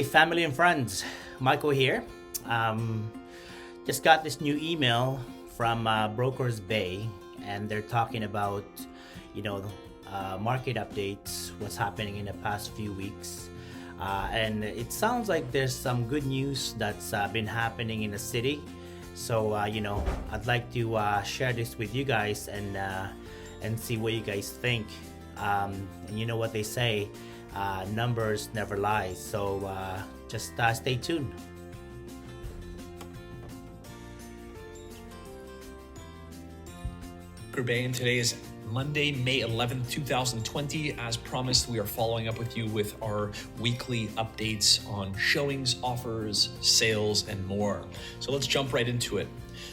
Hey, family and friends, Michael here. Um, just got this new email from Brokers Bay, and they're talking about, you know, market updates, what's happening in the past few weeks. And it sounds like there's some good news that's been happening in the city. So, I'd like to share this with you guys and see what you guys think. And you know what they say, numbers never lie. So just stay tuned. Bay, and today is Monday, May 11th, 2020. As promised, we are following up with you with our weekly updates on showings, offers, sales, and more. So let's jump right into it.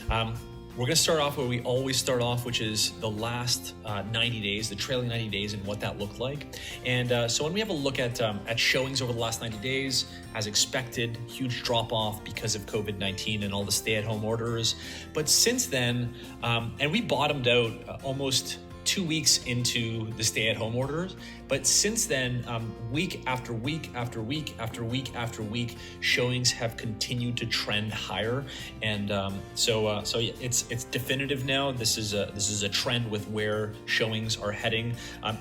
We're going to start off where we always start off, which is the last 90 days, the trailing 90 days, and what that looked like. And so when we have a look at showings over the last 90 days, as expected, huge drop off because of COVID-19 and all the stay-at-home orders. But since then, and we bottomed out almost 2 weeks into the stay-at-home orders. But since then, week after week after week after week after week, showings have continued to trend higher, and so it's definitive now. This is a trend with where showings are heading,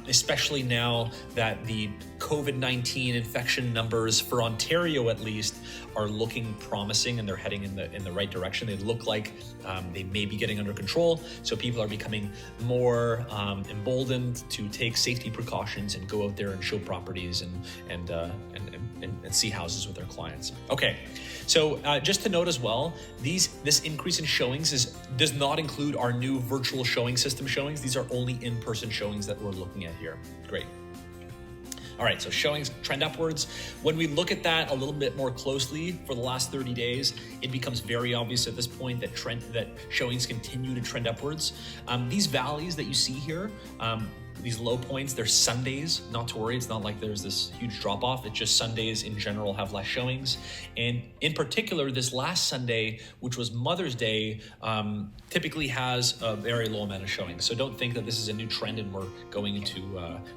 especially now that the COVID-19 infection numbers for Ontario, at least, are looking promising, and they're heading in the right direction. They look like they may be getting under control. So people are becoming more emboldened to take safety precautions and go out there and show properties and see houses with their clients. Okay, so just to note as well, this increase in showings does not include our new virtual showing system showings. These are only in-person showings that we're looking at here. Great. All right, so showings trend upwards. When we look at that a little bit more closely for the last 30 days, it becomes very obvious at this point that showings continue to trend upwards. These valleys that you see here, these low points, they're Sundays, not to worry. It's not like there's this huge drop off. It's just Sundays in general have less showings. And in particular, this last Sunday, which was Mother's Day, typically has a very low amount of showings. So don't think that this is a new trend and we're going into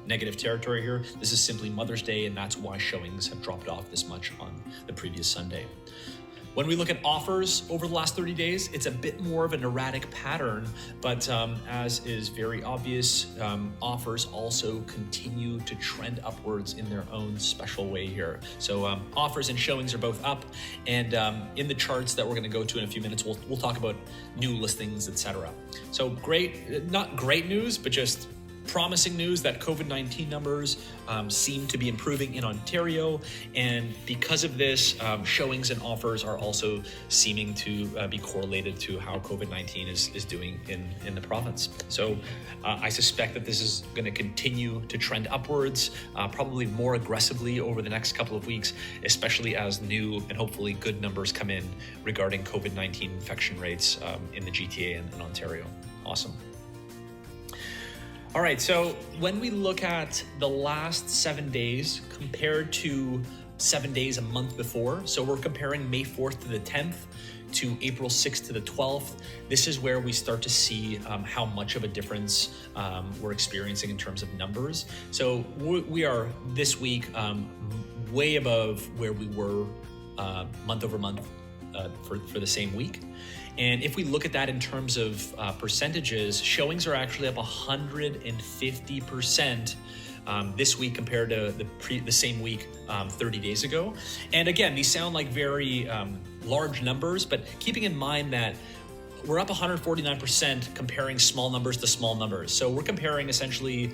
negative territory here. This is simply Mother's Day, and that's why showings have dropped off this much on the previous Sunday. When we look at offers over the last 30 days, it's a bit more of an erratic pattern, but as is very obvious, offers also continue to trend upwards in their own special way here. So offers and showings are both up, and in the charts that we're going to go to in a few minutes, we'll talk about new listings, etc. So not great news, but just promising news that COVID-19 numbers seem to be improving in Ontario, and because of this, showings and offers are also seeming to be correlated to how COVID-19 is doing in the province. So I suspect that this is going to continue to trend upwards, probably more aggressively over the next couple of weeks, especially as new and hopefully good numbers come in regarding COVID-19 infection rates in the GTA and in Ontario. Awesome. All right, so when we look at the last 7 days compared to 7 days a month before, so we're comparing May 4th to the 10th to April 6th to the 12th, this is where we start to see how much of a difference we're experiencing in terms of numbers. So we are this week way above where we were month over month for the same week. And if we look at that in terms of percentages, showings are actually up 150% this week compared to the same week 30 days ago. And again, these sound like very large numbers, but keeping in mind that we're up 149% comparing small numbers to small numbers. So we're comparing essentially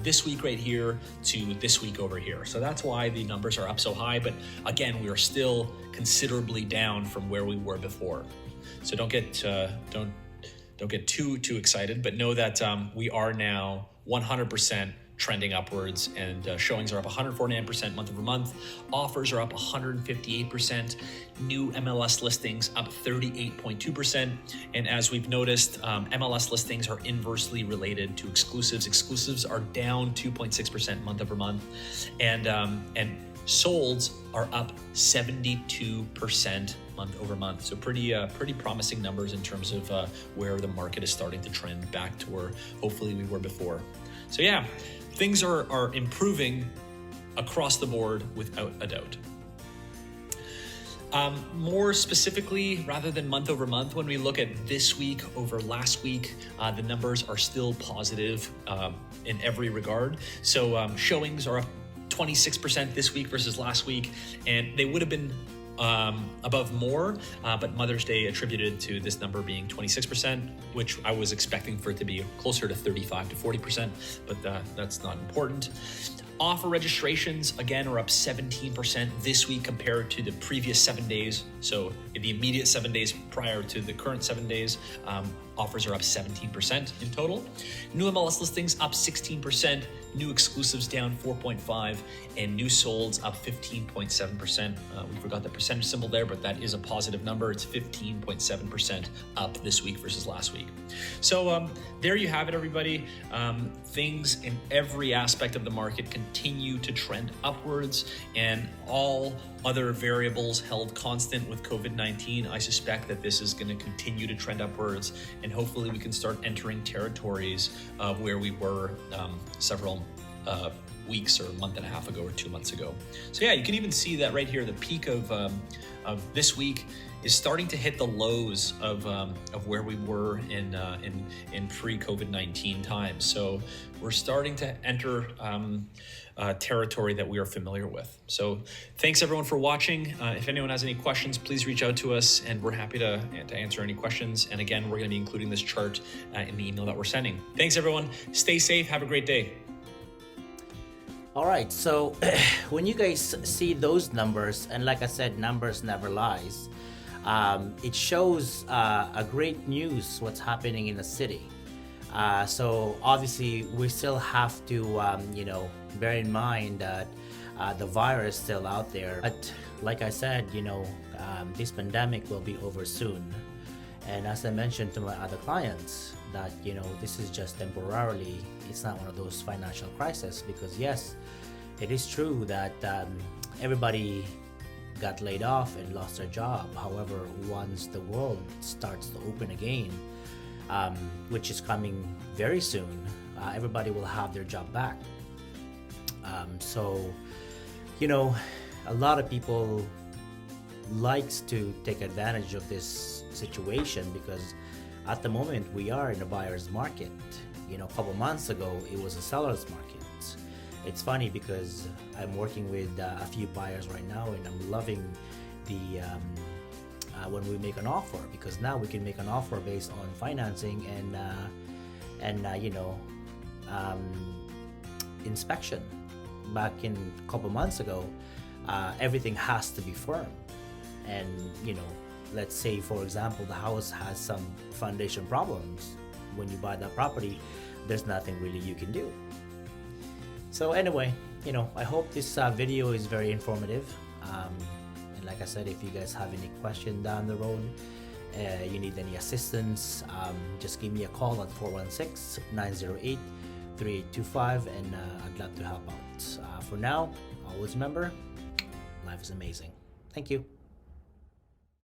this week right here to this week over here. So that's why the numbers are up so high. But again, we are still considerably down from where we were before. So don't get too excited, but know that we are now 100% trending upwards, and showings are up 149% month over month. Offers are up 158%. New MLS listings up 38.2%. And as we've noticed, MLS listings are inversely related to exclusives. Exclusives are down 2.6% month over month, and solds are up 72% month over month. So pretty promising numbers in terms of where the market is starting to trend back to where hopefully we were before. So yeah, things are improving across the board without a doubt. More specifically, rather than month over month, when we look at this week over last week, the numbers are still positive in every regard. So showings are up 26% this week versus last week, and they would have been above more, but Mother's Day attributed to this number being 26%, which I was expecting for it to be closer to 35 to 40%, but that's not important. Offer registrations, again, are up 17% this week compared to the previous 7 days. So in the immediate 7 days prior to the current 7 days, offers are up 17% in total. New MLS listings up 16%, new exclusives down 4.5%, and new solds up 15.7%. We forgot the percentage symbol there, but that is a positive number. It's 15.7% up this week versus last week. So there you have it, everybody. Things in every aspect of the market continue to trend upwards, and all other variables held constant with COVID-19, I suspect that this is going to continue to trend upwards, and hopefully we can start entering territories of where we were several weeks or a month and a half ago or 2 months ago. So yeah, you can even see that right here. The peak of this week is starting to hit the lows of where we were in pre-COVID-19 times. So we're starting to enter territory that we are familiar with. So thanks everyone for watching. If anyone has any questions, please reach out to us, and we're happy to answer any questions. And again, we're going to be including this chart in the email that we're sending. Thanks everyone. Stay safe. Have a great day. All right, so when you guys see those numbers, and like I said, numbers never lies, it shows a great news what's happening in the city. So obviously we still have to bear in mind that the virus is still out there, but like I said, this pandemic will be over soon. And as I mentioned to my other clients, that this is just temporarily. It's not one of those financial crises, because yes, it is true that everybody got laid off and lost their job. However, once the world starts to open again, which is coming very soon, everybody will have their job back. So a lot of people likes to take advantage of this situation, because at the moment we are in a buyer's market. A couple months ago it was a seller's market. It's funny because I'm working with a few buyers right now, and I'm loving the when we make an offer, because now we can make an offer based on financing and inspection. Back in a couple months ago, everything has to be firm, and let's say for example the house has some foundation problems. When you buy that property, there's nothing really you can do. So anyway, I hope this video is very informative, and like I said, if you guys have any question down the road, you need any assistance, just give me a call at 416-908-3825, and I'd love to help out. For now, always remember, life is amazing. Thank you.